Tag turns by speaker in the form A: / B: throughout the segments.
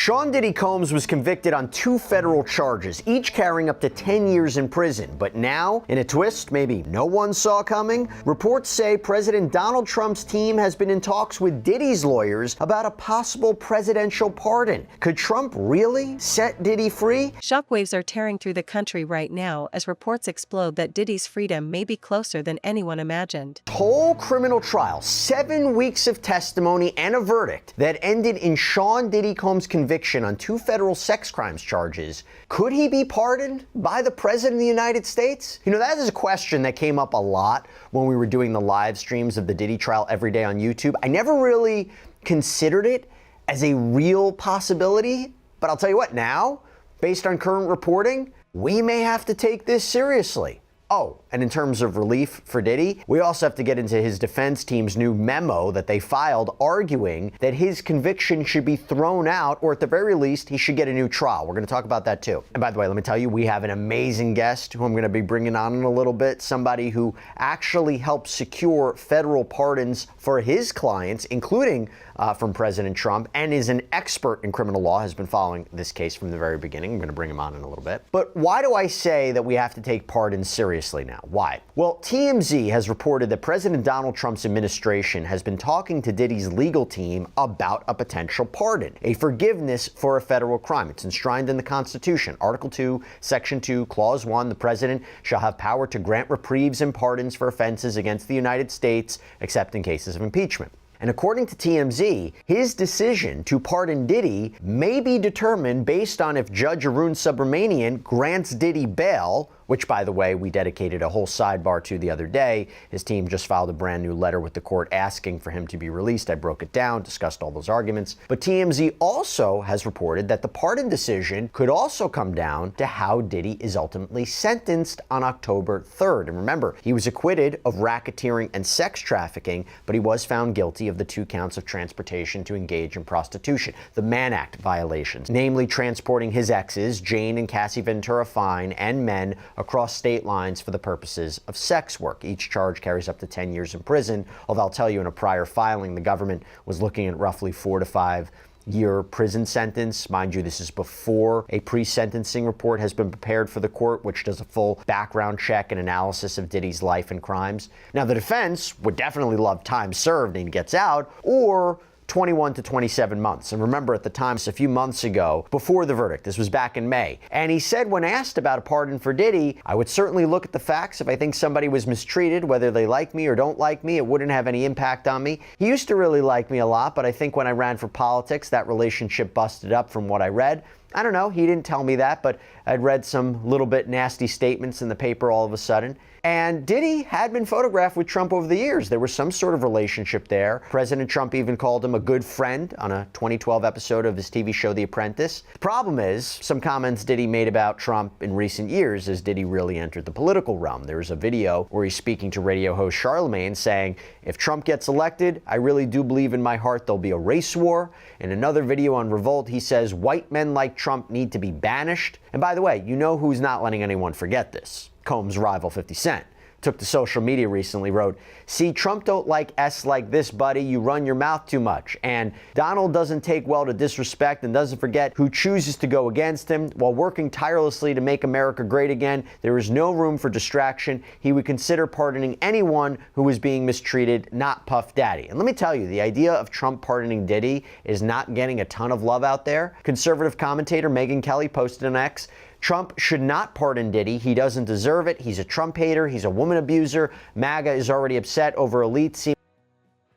A: Sean Diddy Combs was convicted on 2 federal charges, each carrying up to 10 years in prison. But now, in a twist maybe no one saw coming, reports say President Donald Trump's team has been in talks with Diddy's lawyers about a possible presidential pardon. Could Trump really set Diddy free?
B: Shockwaves are tearing through the country right now as reports explode that Diddy's freedom may be closer than anyone imagined.
A: Whole criminal trial, 7 weeks of testimony and a verdict that ended in Sean Diddy Combs' conviction on 2 federal sex crimes charges. Could he be pardoned by the President of the United States? You know, that is a question that came up a lot when we were doing the live streams of the Diddy trial every day on YouTube. I never really considered it as a real possibility, but I'll tell you what, now, based on current reporting, we may have to take this seriously. Oh, and in terms of relief for Diddy, we also have to get into his defense team's new memo that they filed arguing that his conviction should be thrown out, or at the very least, he should get a new trial. We're going to talk about that too. And by the way, let me tell you, we have an amazing guest who I'm going to be bringing on in a little bit, somebody who actually helped secure federal pardons for his clients, including from President Trump, and is an expert in criminal law, has been following this case from the very beginning. I'm going to bring him on in a little bit. But why do I say that we have to take pardons seriously now? Why? Well, TMZ has reported that President Donald Trump's administration has been talking to Diddy's legal team about a potential pardon, a forgiveness for a federal crime. It's enshrined in the Constitution. Article 2, Section 2, Clause 1, the president shall have power to grant reprieves and pardons for offenses against the United States, except in cases of impeachment. And according to TMZ, his decision to pardon Diddy may be determined based on if Judge Arun Subramanian grants Diddy bail, which, by the way, we dedicated a whole sidebar to the other day. His team just filed a brand new letter with the court asking for him to be released. I broke it down, discussed all those arguments. But TMZ also has reported that the pardon decision could also come down to how Diddy is ultimately sentenced on October 3rd. And remember, he was acquitted of racketeering and sex trafficking, but he was found guilty of the 2 counts of transportation to engage in prostitution, the Mann Act violations, namely transporting his exes, Jane and Cassie Ventura Fine, and men across state lines for the purposes of sex work. Each charge carries up to 10 years in prison, although I'll tell you, in a prior filing, the government was looking at roughly 4 to 5 year prison sentence. Mind you, this is before a pre-sentencing report has been prepared for the court, which does a full background check and analysis of Diddy's life and crimes. Now, the defense would definitely love time served and he gets out, or 21 to 27 months. And remember, at the time, a few months ago, before the verdict, this was back in May, and he said when asked about a pardon for Diddy, I would certainly look at the facts. If I think somebody was mistreated, whether they like me or don't like me, it wouldn't have any impact on me. He used to really like me a lot, but I think when I ran for politics, that relationship busted up from what I read. I don't know, he didn't tell me that, but I'd read some little bit nasty statements in the paper all of a sudden. And Diddy had been photographed with Trump over the years. There was some sort of relationship there. President Trump even called him a good friend on a 2012 episode of his TV show, The Apprentice. The problem is, some comments Diddy made about Trump in recent years as Diddy really entered the political realm. There's a video where he's speaking to radio host Charlemagne saying, if Trump gets elected, I really do believe in my heart there'll be a race war. In another video on Revolt, he says, white men like Trump need to be banished. And by the way, you know who's not letting anyone forget this? Combs' rival 50 Cent. Took to social media recently, wrote, see, Trump don't like S like this, buddy. You run your mouth too much. And Donald doesn't take well to disrespect and doesn't forget who chooses to go against him. While working tirelessly to make America great again, there is no room for distraction. He would consider pardoning anyone who is being mistreated, not Puff Daddy. And let me tell you, the idea of Trump pardoning Diddy is not getting a ton of love out there. Conservative commentator Megyn Kelly posted on X, Trump should not pardon Diddy. He doesn't deserve it. He's a Trump hater. He's a woman abuser. MAGA is already upset over elites.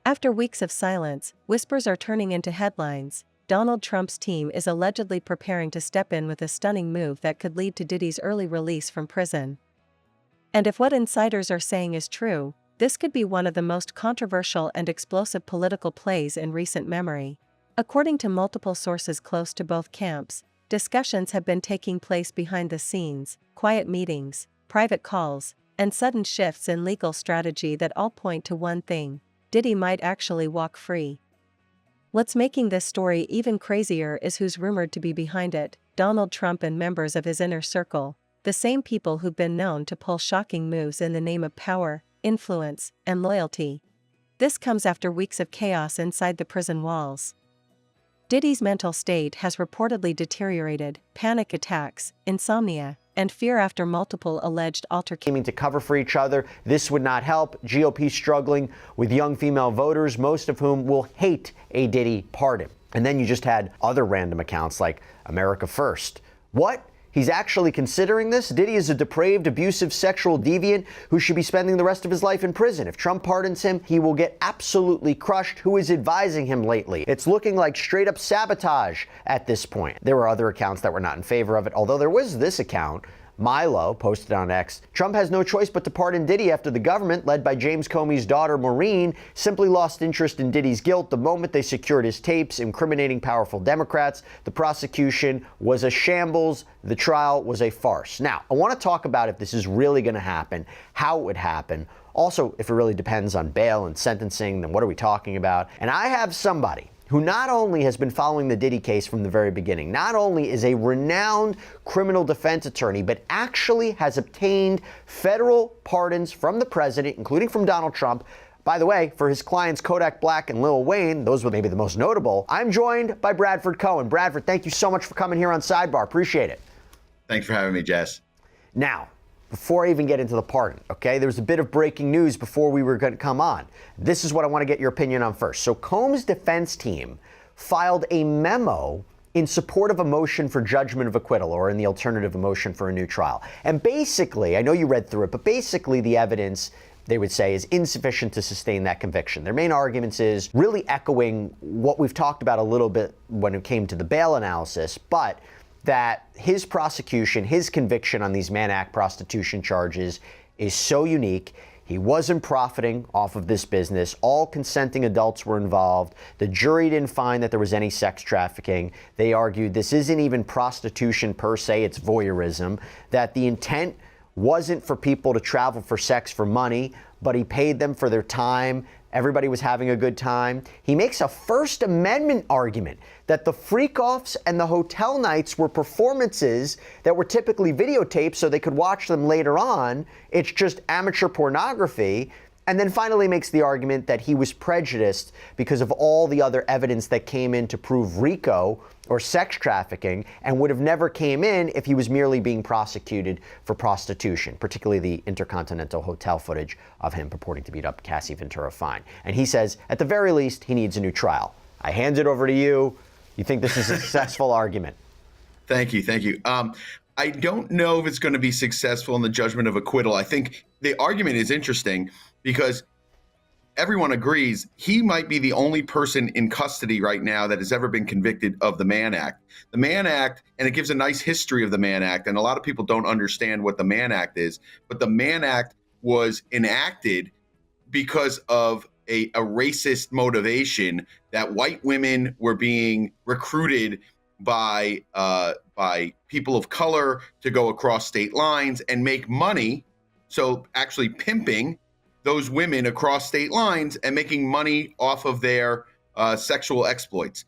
B: After weeks of silence, whispers are turning into headlines. Donald Trump's team is allegedly preparing to step in with a stunning move that could lead to Diddy's early release from prison. And if what insiders are saying is true, this could be one of the most controversial and explosive political plays in recent memory. According to multiple sources close to both camps, discussions have been taking place behind the scenes, quiet meetings, private calls, and sudden shifts in legal strategy that all point to one thing: Diddy might actually walk free. What's making this story even crazier is who's rumored to be behind it: Donald Trump and members of his inner circle, the same people who've been known to pull shocking moves in the name of power, influence, and loyalty. This comes after weeks of chaos inside the prison walls. Diddy's mental state has reportedly deteriorated, panic attacks, insomnia, and fear after multiple alleged altercations.
A: Aiming to cover for each other. This would not help. GOP struggling with young female voters, most of whom will hate a Diddy pardon. And then you just had other random accounts like America First. What? He's actually considering this? Diddy is a depraved, abusive, sexual deviant who should be spending the rest of his life in prison. If Trump pardons him, he will get absolutely crushed. Who is advising him lately? It's looking like straight up sabotage at this point. There were other accounts that were not in favor of it, although there was this account. Milo posted on X, Trump has no choice but to pardon Diddy after the government, led by James Comey's daughter Maureen, simply lost interest in Diddy's guilt the moment they secured his tapes incriminating powerful Democrats. The prosecution was a shambles. The trial was a farce. Now, I want to talk about if this is really going to happen, how it would happen. Also, if it really depends on bail and sentencing, then what are we talking about? And I have somebody who not only has been following the Diddy case from the very beginning, not only is a renowned criminal defense attorney, but actually has obtained federal pardons from the president, including from Donald Trump. By the way, for his clients Kodak Black and Lil Wayne, those were maybe the most notable. I'm joined by Bradford Cohen. Bradford, thank you so much for coming here on Sidebar. Appreciate it.
C: Thanks for having me, Jess.
A: Now, before I even get into the pardon, okay, there was a bit of breaking news before we were going to come on. This is what I want to get your opinion on first. So Combs' defense team filed a memo in support of a motion for judgment of acquittal, or in the alternative, a motion for a new trial. And basically, I know you read through it, but basically the evidence, they would say, is insufficient to sustain that conviction. Their main arguments is really echoing what we've talked about a little bit when it came to the bail analysis, but that his prosecution, his conviction on these Mann Act prostitution charges is so unique. He wasn't profiting off of this business. All consenting adults were involved. The jury didn't find that there was any sex trafficking. They argued this isn't even prostitution per se, it's voyeurism, that the intent wasn't for people to travel for sex for money, but he paid them for their time. Everybody was having a good time. He makes a First Amendment argument that the freak-offs and the hotel nights were performances that were typically videotaped so they could watch them later on. It's just amateur pornography. And then finally makes the argument that he was prejudiced because of all the other evidence that came in to prove RICO or sex trafficking, and would have never came in if he was merely being prosecuted for prostitution, particularly the Intercontinental Hotel footage of him purporting to beat up Cassie Ventura Fine. And he says, at the very least, he needs a new trial. I hand it over to you. You think this is a successful argument?
C: Thank you. Thank you. I don't know if it's going to be successful in the judgment of acquittal. I think the argument is interesting because everyone agrees he might be the only person in custody right now that has ever been convicted of the Mann Act. The Mann Act, and it gives a nice history of the Mann Act, and a lot of people don't understand what the Mann Act is, but the Mann Act was enacted because of a racist motivation that white women were being recruited by people of color to go across state lines and make money. So actually pimping those women across state lines and making money off of their sexual exploits.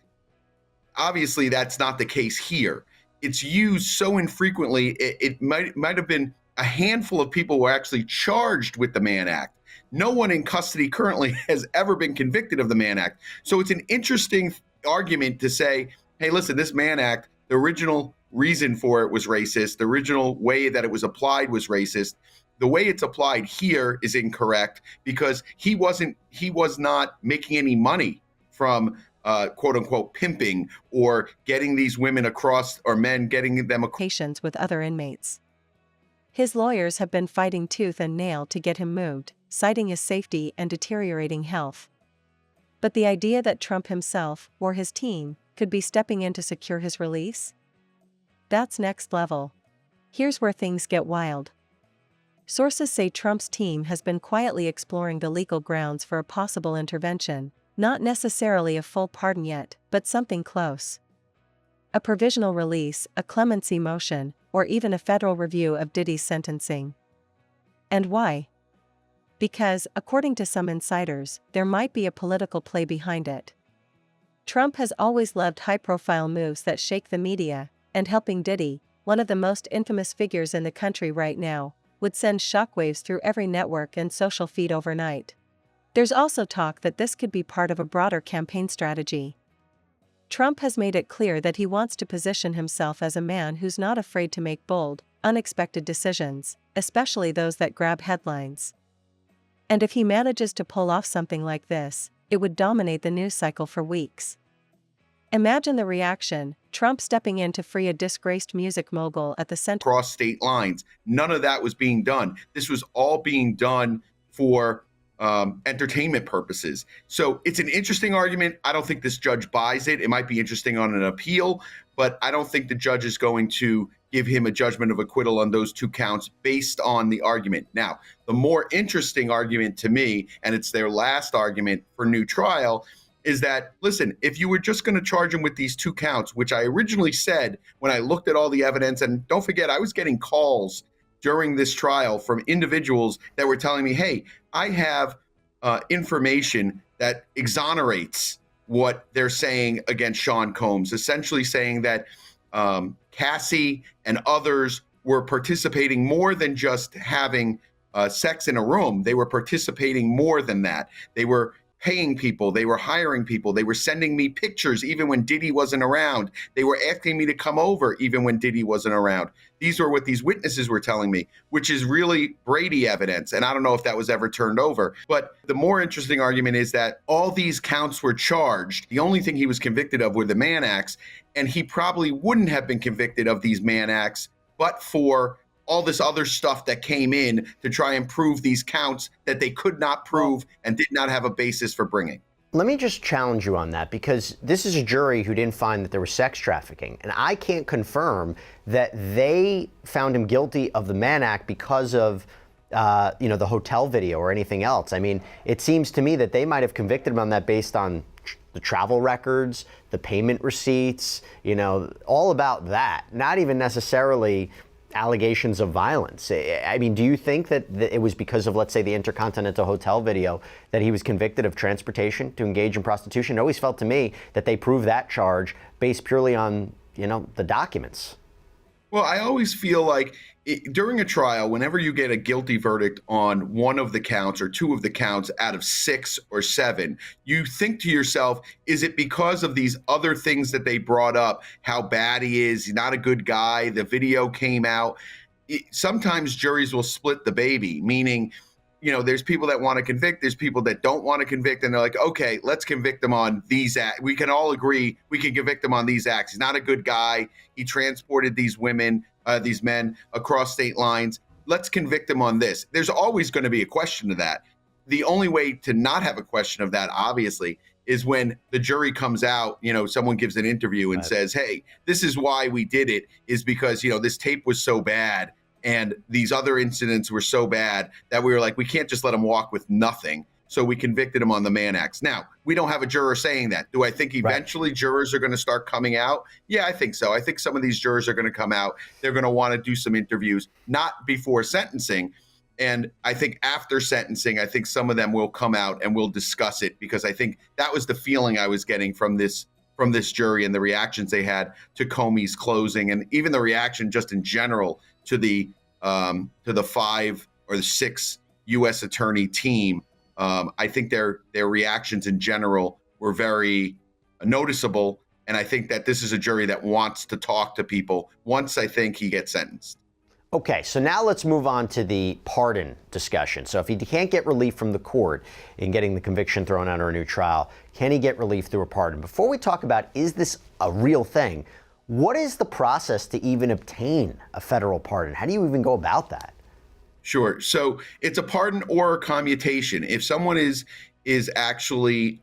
C: Obviously, that's not the case here. It's used so infrequently, it might have been a handful of people were actually charged with the Mann Act. No one in custody currently has ever been convicted of the Mann Act. So it's an interesting argument to say, hey, listen, this Mann Act, the original reason for it was racist. The original way that it was applied was racist. The way it's applied here is incorrect because he was not making any money from quote unquote pimping or getting these women across, or men getting them across
B: with other inmates. His lawyers have been fighting tooth and nail to get him moved, citing his safety and deteriorating health. But the idea that Trump himself, or his team, could be stepping in to secure his release? That's next level. Here's where things get wild. Sources say Trump's team has been quietly exploring the legal grounds for a possible intervention, not necessarily a full pardon yet, but something close. A provisional release, a clemency motion, or even a federal review of Diddy's sentencing. And why? Because, according to some insiders, there might be a political play behind it. Trump has always loved high-profile moves that shake the media, and helping Diddy, one of the most infamous figures in the country right now, would send shockwaves through every network and social feed overnight. There's also talk that this could be part of a broader campaign strategy. Trump has made it clear that he wants to position himself as a man who's not afraid to make bold, unexpected decisions, especially those that grab headlines. And if he manages to pull off something like this, it would dominate the news cycle for weeks. Imagine the reaction, Trump stepping in to free a disgraced music mogul at the center.
C: Cross state lines. None of that was being done. This was all being done for entertainment purposes. So it's an interesting argument. I don't think this judge buys it. It might be interesting on an appeal, but I don't think the judge is going to give him a judgment of acquittal on those 2 counts based on the argument. Now, the more interesting argument to me, and it's their last argument for new trial, is that, listen, if you were just going to charge him with these 2 counts, which I originally said when I looked at all the evidence, and don't forget, I was getting calls during this trial from individuals that were telling me, hey, I have information that exonerates what they're saying against Sean Combs, essentially saying that Cassie and others were participating more than just having sex in a room. They were participating more than that. They were paying people, they were hiring people, they were sending me pictures even when Diddy wasn't around. They were asking me to come over even when Diddy wasn't around. These are what these witnesses were telling me, which is really Brady evidence. And I don't know if that was ever turned over. But the more interesting argument is that all these counts were charged. The only thing he was convicted of were the Mann Acts, and he probably wouldn't have been convicted of these Mann Acts but for all this other stuff that came in to try and prove these counts that they could not prove and did not have a basis for bringing.
A: Let me just challenge you on that, because this is a jury who didn't find that there was sex trafficking. And I can't confirm that they found him guilty of the Mann Act because of the hotel video or anything else. I mean, it seems to me that they might have convicted him on that based on the travel records, the payment receipts, all about that. Not even necessarily allegations of violence. I mean, do you think that it was because of, let's say, the Intercontinental Hotel video that he was convicted of transportation to engage in prostitution? It always felt to me that they proved that charge based purely on, the documents.
C: Well, I always feel like during a trial, whenever you get a guilty verdict on one of the counts or 2 of the counts out of 6 or 7, you think to yourself, is it because of these other things that they brought up? How bad he is, he's not a good guy, the video came out. Sometimes juries will split the baby, meaning, there's people that want to convict, there's people that don't want to convict, and they're like, okay, let's convict him on these acts. We can all agree we can convict him on these acts. He's not a good guy. He transported these men across state lines. Let's convict him on this. There's always going to be a question of that. The only way to not have a question of that, obviously, is when the jury comes out, someone gives an interview and says, hey, this is why we did it, is because, this tape was so bad and these other incidents were so bad that we were like, we can't just let him walk with nothing. So we convicted him on the Mann Acts. Now, we don't have a juror saying that. Do I think eventually jurors are going to start coming out? Yeah, I think so. I think some of these jurors are going to come out. They're going to want to do some interviews, not before sentencing. And I think after sentencing, I think some of them will come out and we'll discuss it, because I think that was the feeling I was getting from this jury and the reactions they had to Comey's closing, and even the reaction just in general to the 5 or the 6 U.S. attorney team. I think their reactions in general were very noticeable, and I think that this is a jury that wants to talk to people once I think he gets sentenced.
A: Okay, so now let's move on to the pardon discussion. So if he can't get relief from the court in getting the conviction thrown out or a new trial, can he get relief through a pardon? Before we talk about, is this a real thing, what is the process to even obtain a federal pardon? How do you even go about that?
C: Sure. So it's a pardon or a commutation. If someone is actually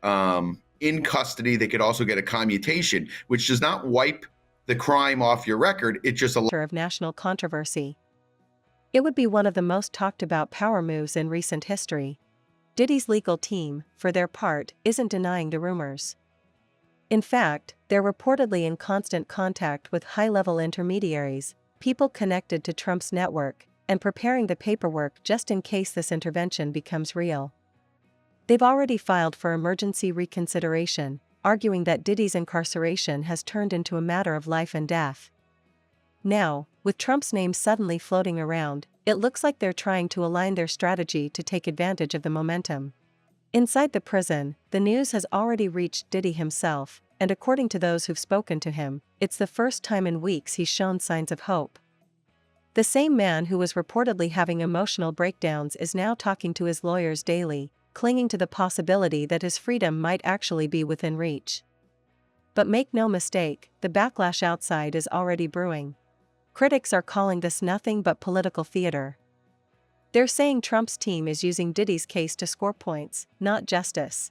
C: in custody, they could also get a commutation, which does not wipe the crime off your record. It just allows
B: of national controversy. It would be one of the most talked about power moves in recent history. Diddy's legal team, for their part, isn't denying the rumors. In fact, they're reportedly in constant contact with high-level intermediaries, people connected to Trump's network, and preparing the paperwork just in case this intervention becomes real. They've already filed for emergency reconsideration, arguing that Diddy's incarceration has turned into a matter of life and death. Now, with Trump's name suddenly floating around, it looks like they're trying to align their strategy to take advantage of the momentum. Inside the prison, the news has already reached Diddy himself, and according to those who've spoken to him, it's the first time in weeks he's shown signs of hope. The same man who was reportedly having emotional breakdowns is now talking to his lawyers daily, clinging to the possibility that his freedom might actually be within reach. But make no mistake, the backlash outside is already brewing. Critics are calling this nothing but political theater. They're saying Trump's team is using Diddy's case to score points, not justice.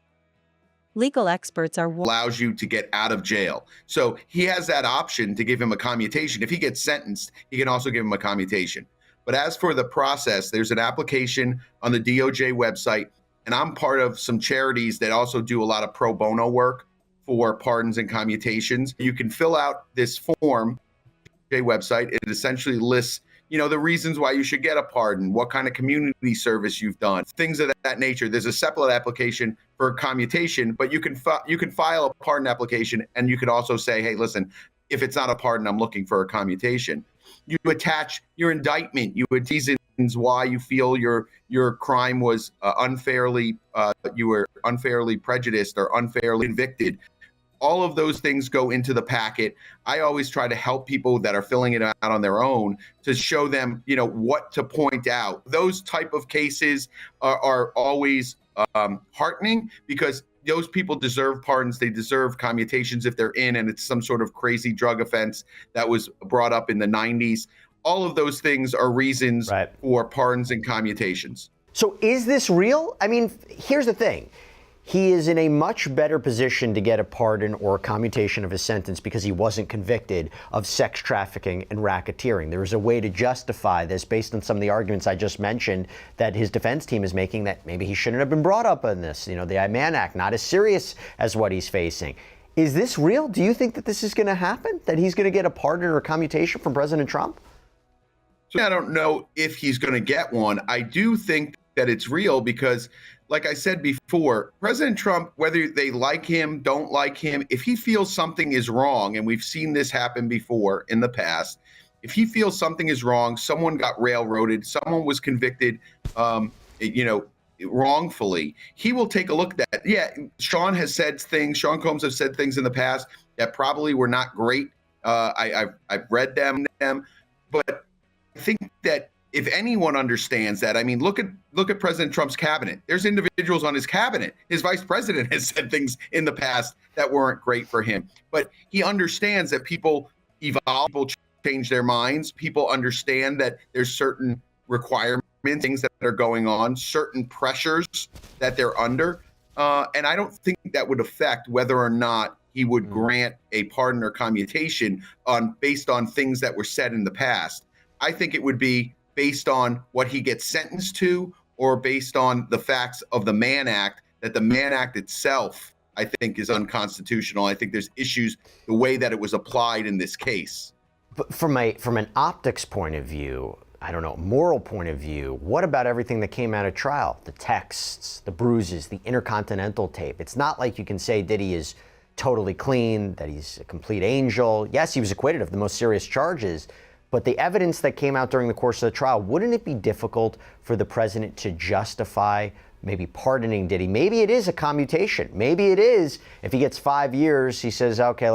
B: Legal experts are
C: allows you to get out of jail. So he has that option to give him a commutation. If he gets sentenced, he can also give him a commutation. But as for the process, there's an application on the DOJ website, and I'm part of some charities that also do a lot of pro bono work for pardons and commutations. You can fill out this form, DOJ website. It essentially lists the reasons why you should get a pardon, what kind of community service you've done, things of that nature. There's a separate application for commutation, but you can file a pardon application, and you could also say, hey, listen, if it's not a pardon, I'm looking for a commutation. You attach your indictment, you would reasons why you feel your crime was you were unfairly prejudiced or unfairly convicted. All of those things go into the packet. I always try to help people that are filling it out on their own to show them, what to point out. Those type of cases are always heartening because those people deserve pardons. They deserve commutations if they're in and it's some sort of crazy drug offense that was brought up in the 90s. All of those things are reasons for pardons and commutations.
A: So is this real? I mean, here's the thing. He is in a much better position to get a pardon or a commutation of his sentence because he wasn't convicted of sex trafficking and racketeering. There is a way to justify this based on some of the arguments I just mentioned that his defense team is making that maybe he shouldn't have been brought up on this. The I-Man Act, not as serious as what he's facing. Is this real? Do you think that this is going to happen? That he's going to get a pardon or a commutation from President Trump?
C: So I don't know if he's going to get one. I do think that it's real because, like I said before, President Trump, whether they like him, don't like him, if he feels something is wrong, and we've seen this happen before in the past, if he feels something is wrong, someone got railroaded, someone was convicted, wrongfully, he will take a look at that. Yeah, Sean Combs has said things in the past that probably were not great. I've read them, but I think that if anyone understands that, I mean, look at President Trump's cabinet. There's individuals on his cabinet. His vice president has said things in the past that weren't great for him. But he understands that people evolve, people change their minds. People understand that there's certain requirements, things that are going on, certain pressures that they're under. And I don't think that would affect whether or not he would grant a pardon or commutation based on things that were said in the past. I think it would be based on what he gets sentenced to or based on the facts of the Mann Act, that the Mann Act itself, I think, is unconstitutional. I think there's issues the way that it was applied in this case.
A: But from an optics point of view, I don't know, moral point of view, what about everything that came out of trial? The texts, the bruises, the intercontinental tape. It's not like you can say Diddy is totally clean, that he's a complete angel. Yes, he was acquitted of the most serious charges, but the evidence that came out during the course of the trial, wouldn't it be difficult for the president to justify maybe pardoning Diddy? Maybe it is a commutation. Maybe it is, if he gets 5 years, he says, okay,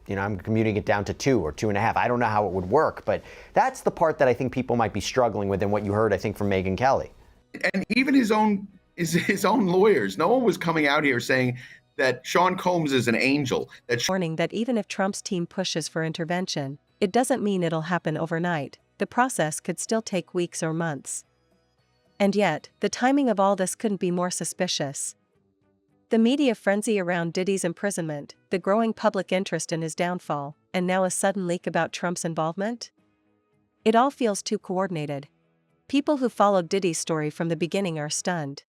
A: I'm commuting it down to 2 or 2.5. I don't know how it would work, but that's the part that I think people might be struggling with and what you heard, I think, from Megyn Kelly.
C: And even his own lawyers, no one was coming out here saying that Sean Combs is an angel.
B: Warning that even if Trump's team pushes for intervention, it doesn't mean it'll happen overnight. The process could still take weeks or months. And yet, the timing of all this couldn't be more suspicious. The media frenzy around Diddy's imprisonment, the growing public interest in his downfall, and now a sudden leak about Trump's involvement? It all feels too coordinated. People who followed Diddy's story from the beginning are stunned.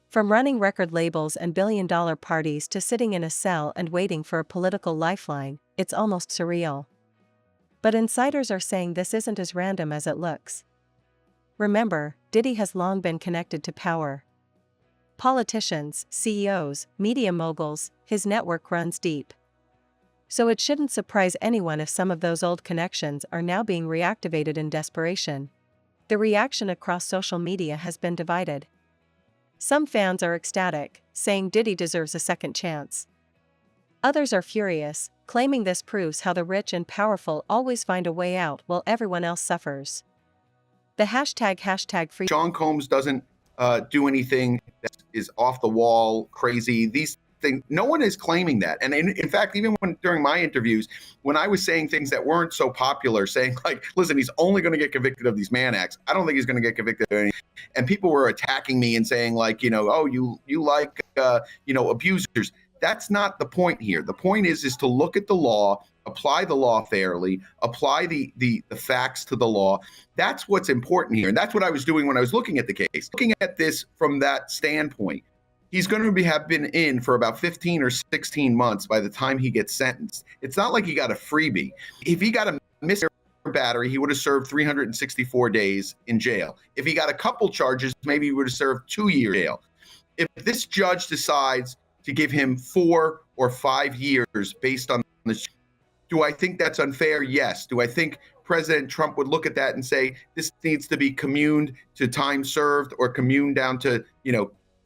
B: From running record labels and billion-dollar parties to sitting in a cell and waiting for a political lifeline, it's almost surreal. But insiders are saying this isn't as random as it looks. Remember, Diddy has long been connected to power. Politicians, CEOs, media moguls, his network runs deep. So it shouldn't surprise anyone if some of those old connections are now being reactivated in desperation. The reaction across social media has been divided. Some fans are ecstatic, saying Diddy deserves a second chance. Others are furious, claiming this proves how the rich and powerful always find a way out while everyone else suffers. The hashtag free
C: Sean Combs doesn't do anything that is off the wall, crazy. These things, no one is claiming that. And in fact, even during my interviews, when I was saying things that weren't so popular, saying like, listen, he's only going to get convicted of these Mann Acts. I don't think he's going to get convicted of anything. And people were attacking me and saying like, oh, you like, abusers. That's not the point here. The point is to look at the law, apply the law fairly, apply the facts to the law. That's what's important here. And that's what I was doing when I was looking at the case. Looking at this from that standpoint, he's going to have been in for about 15 or 16 months by the time he gets sentenced. It's not like he got a freebie. If he got a misdemeanor battery, he would have served 364 days in jail. If he got a couple charges, maybe he would have served 2 years in jail. If this judge decides to give him 4 or 5 years based on this, do I think that's unfair? Yes. Do I think President Trump would look at that and say this needs to be communed to time served or communed down to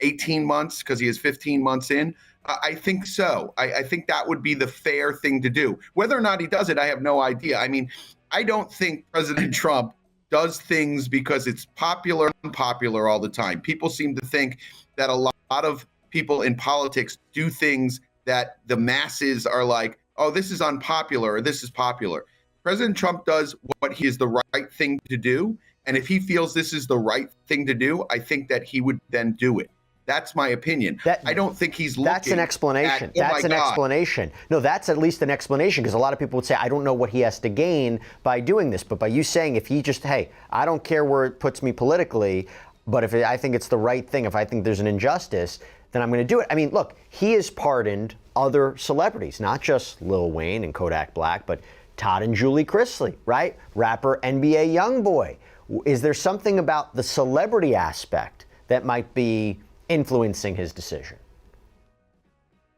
C: 18 months because he is 15 months in? I think so. I think that would be the fair thing to do. Whether or not he does it, I have no idea. I mean, I don't think President Trump does things because it's popular and unpopular all the time. People seem to think that a lot of people in politics do things that the masses are like, oh, this is unpopular or this is popular. President Trump does what is the right thing to do. And if he feels this is the right thing to do, I think that he would then do it. That's my opinion. I don't think he's looking.
A: That's an explanation. That's an explanation. No, that's at least an explanation, because a lot of people would say, I don't know what he has to gain by doing this. But by you saying, if he just, hey, I don't care where it puts me politically, but if I think it's the right thing, if I think there's an injustice, then I'm going to do it. I mean, look, he has pardoned other celebrities, not just Lil Wayne and Kodak Black, but Todd and Julie Chrisley, right? Rapper NBA YoungBoy. Is there something about the celebrity aspect that might be influencing his decision?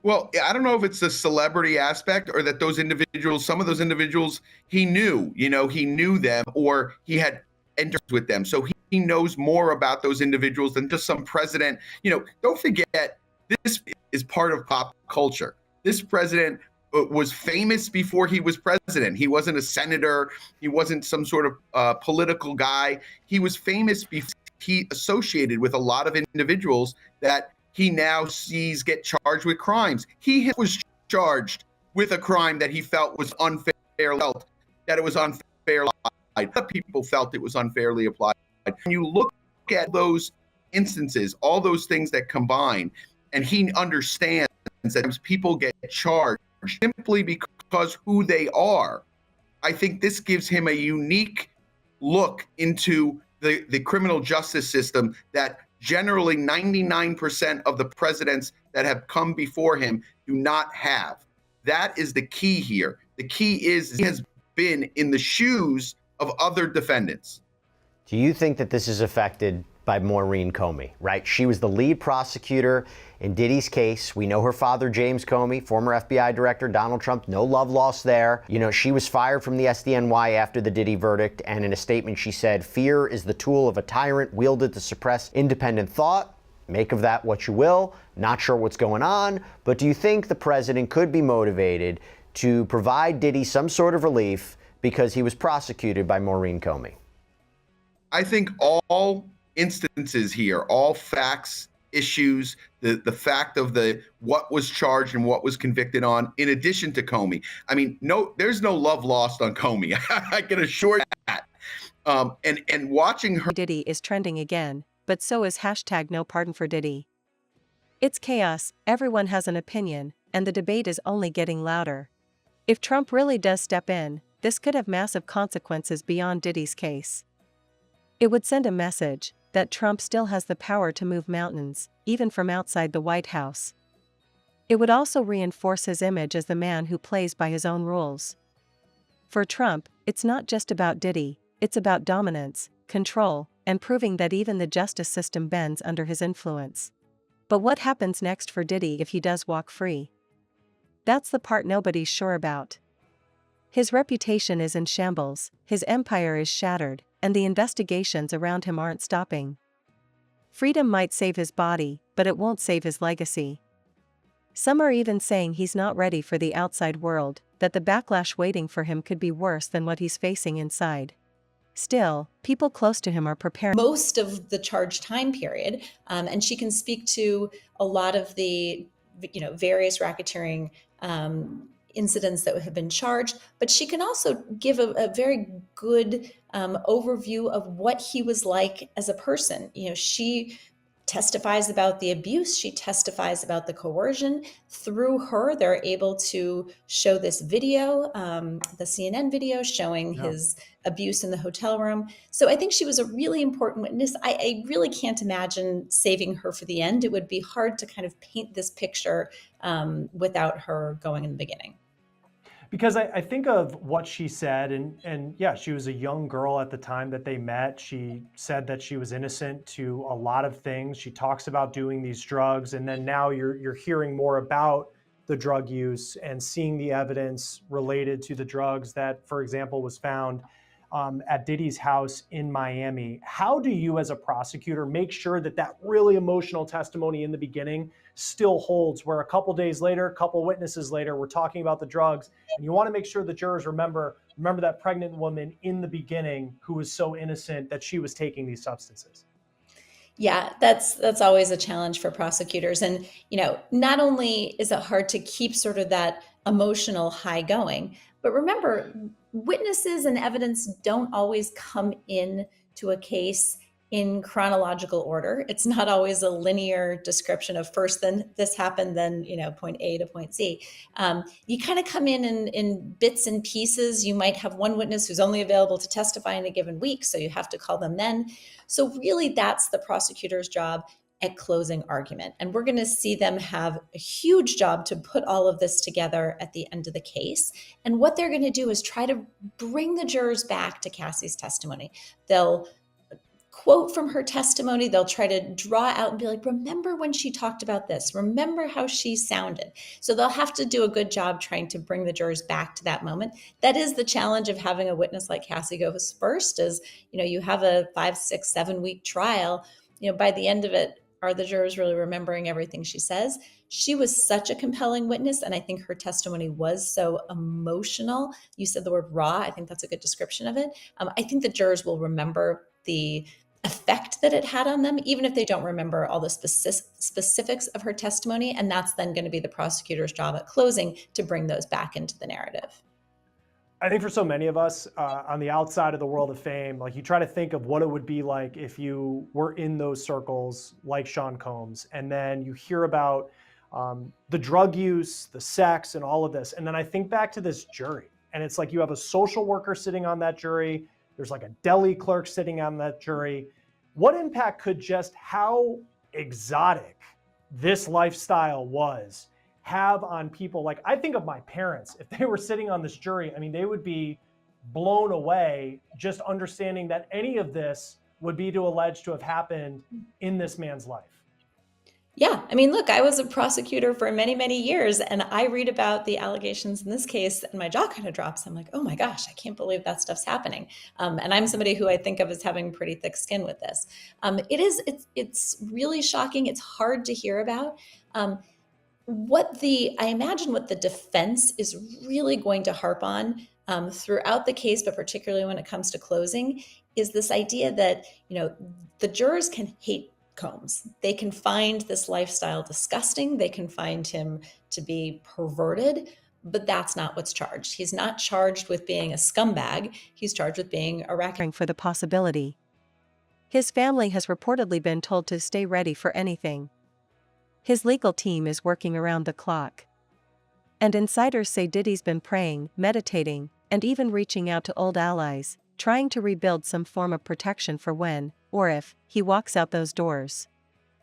C: Well, I don't know if it's the celebrity aspect or that those individuals, some of those individuals he knew, he knew them or he had entered with them. So he knows more about those individuals than just some president. Don't forget, this is part of pop culture. This president was famous before he was president. He wasn't a senator. He wasn't some sort of political guy. He was famous because he associated with a lot of individuals that he now sees get charged with crimes. He was charged with a crime that he felt was unfair, that it was unfairly applied. Other people felt it was unfairly applied. When you look at those instances, all those things that combine, and he understands that people get charged simply because who they are, I think this gives him a unique look into the criminal justice system that generally 99% of the presidents that have come before him do not have. That is the key here. The key is he has been in the shoes of other defendants.
A: Do you think that this is affected by Maureen Comey, right? She was the lead prosecutor in Diddy's case. We know her father, James Comey, former FBI director, Donald Trump, no love lost there. She was fired from the SDNY after the Diddy verdict, and in a statement she said, "Fear is the tool of a tyrant wielded to suppress independent thought. Make of that what you will. Not sure what's going on, but do you think the president could be motivated to provide Diddy some sort of relief because he was prosecuted by Maureen Comey?"
C: I think all instances here, all facts, issues, the fact of what was charged and what was convicted on, in addition to Comey. I mean, there's no love lost on Comey. I can assure you that. And watching her.
B: Diddy is trending again, but so is hashtag no pardon for Diddy. It's chaos, everyone has an opinion, and the debate is only getting louder. If Trump really does step in, this could have massive consequences beyond Diddy's case. It would send a message that Trump still has the power to move mountains, even from outside the White House. It would also reinforce his image as the man who plays by his own rules. For Trump, it's not just about Diddy, it's about dominance, control, and proving that even the justice system bends under his influence. But what happens next for Diddy if he does walk free? That's the part nobody's sure about. His reputation is in shambles, his empire is shattered, and the investigations around him aren't stopping. Freedom might save his body, but it won't save his legacy. Some are even saying he's not ready for the outside world, that the backlash waiting for him could be worse than what he's facing inside. Still, people close to him are preparing
D: most of the charged time period, and she can speak to a lot of the various racketeering incidents that have been charged, but she can also give a very good overview of what he was like as a person. She testifies about the abuse, she testifies about the coercion. Through her, they're able to show this video, the CNN video showing his abuse in the hotel room. So I think she was a really important witness. I really can't imagine saving her for the end. It would be hard to kind of paint this picture without her going in the beginning.
E: Because I think of what she said, and yeah, she was a young girl at the time that they met. She said that she was innocent to a lot of things. She talks about doing these drugs, and then now you're hearing more about the drug use and seeing the evidence related to the drugs that, for example, was found at Diddy's house in Miami. How do you, as a prosecutor, make sure that that really emotional testimony in the beginning still holds, where a couple days later, a couple witnesses later, we're talking about the drugs, and you want to make sure the jurors remember that pregnant woman in the beginning who was so innocent that she was taking these substances?
D: Yeah, that's always a challenge for prosecutors. And, not only is it hard to keep sort of that emotional high going, but remember, witnesses and evidence don't always come in to a case in chronological order. It's not always a linear description of first, then this happened, then, point A to point Z. You kind of come in bits and pieces. You might have one witness who's only available to testify in a given week, so you have to call them then. So really, that's the prosecutor's job at closing argument. And we're going to see them have a huge job to put all of this together at the end of the case. And what they're going to do is try to bring the jurors back to Cassie's testimony. They'll quote from her testimony. They'll try to draw out and be like, remember when she talked about this? Remember how she sounded? So they'll have to do a good job trying to bring the jurors back to that moment. That is the challenge of having a witness like Cassie go first, is, you have a 5, 6, 7 week trial. By the end of it, are the jurors really remembering everything she says? She was such a compelling witness, and I think her testimony was so emotional. You said the word raw. I think that's a good description of it. I think the jurors will remember the effect that it had on them, even if they don't remember all the specifics of her testimony. And that's then going to be the prosecutor's job at closing to bring those back into the narrative.
E: I think for so many of us on the outside of the world of fame, like, you try to think of what it would be like if you were in those circles like Sean Combs, and then you hear about the drug use, the sex, and all of this. And then I think back to this jury, and it's like you have a social worker sitting on that jury. There's like a deli clerk sitting on that jury. What impact could just how exotic this lifestyle was have on people? Like, I think of my parents, if they were sitting on this jury, I mean, they would be blown away just understanding that any of this would be alleged to have happened in this man's life.
D: Yeah. I mean, look, I was a prosecutor for many, many years, and I read about the allegations in this case and my jaw kind of drops. I'm like, oh my gosh, I can't believe that stuff's happening. And I'm somebody who I think of as having pretty thick skin with this. It's really shocking. It's hard to hear about. I imagine what the defense is really going to harp on throughout the case, but particularly when it comes to closing, is this idea that, the jurors can hate Combs. They can find this lifestyle disgusting. They can find him to be perverted, but that's not what's charged. He's not charged with being a scumbag. He's charged with being a racketeer.
B: for the possibility. His family has reportedly been told to stay ready for anything. His legal team is working around the clock. And insiders say Diddy's been praying, meditating, and even reaching out to old allies, trying to rebuild some form of protection for when, or if, he walks out those doors.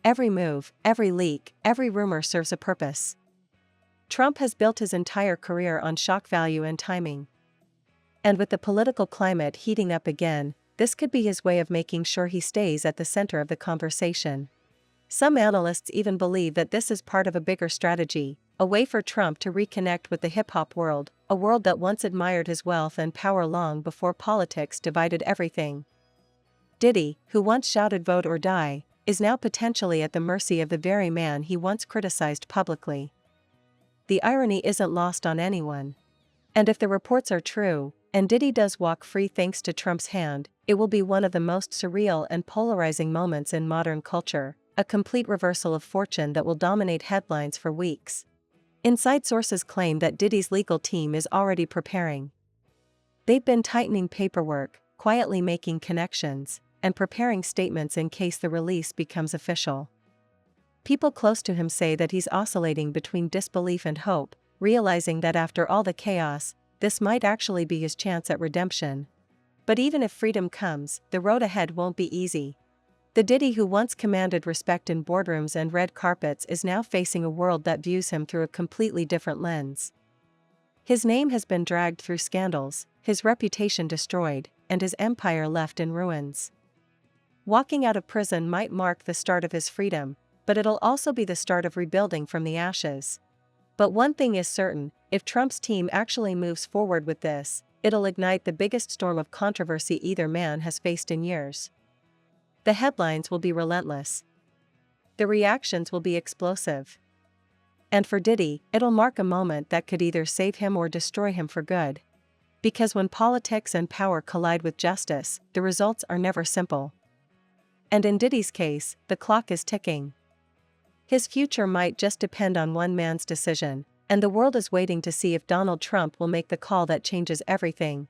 B: Every move, every leak, every rumor serves a purpose. Trump has built his entire career on shock value and timing. And with the political climate heating up again, this could be his way of making sure he stays at the center of the conversation. Some analysts even believe that this is part of a bigger strategy, a way for Trump to reconnect with the hip-hop world, a world that once admired his wealth and power long before politics divided everything. Diddy, who once shouted "vote or die," is now potentially at the mercy of the very man he once criticized publicly. the irony isn't lost on anyone. And if the reports are true, and Diddy does walk free thanks to Trump's hand, it will be one of the most surreal and polarizing moments in modern culture, a complete reversal of fortune that will dominate headlines for weeks. Inside sources claim that Diddy's legal team is already preparing. They've been tightening paperwork, quietly making connections, and preparing statements in case the release becomes official. People close to him say that he's oscillating between disbelief and hope, realizing that after all the chaos, this might actually be his chance at redemption. But even if freedom comes, the road ahead won't be easy. The Diddy who once commanded respect in boardrooms and red carpets is now facing a world that views him through a completely different lens. His name has been dragged through scandals, his reputation destroyed, and his empire left in ruins. Walking out of prison might mark the start of his freedom, but it'll also be the start of rebuilding from the ashes. But one thing is certain, if Trump's team actually moves forward with this, it'll ignite the biggest storm of controversy either man has faced in years. The headlines will be relentless. The reactions will be explosive. And for Diddy, it'll mark a moment that could either save him or destroy him for good. Because when politics and power collide with justice, the results are never simple. And in Diddy's case, the clock is ticking. His future might just depend on one man's decision, and the world is waiting to see if Donald Trump will make the call that changes everything.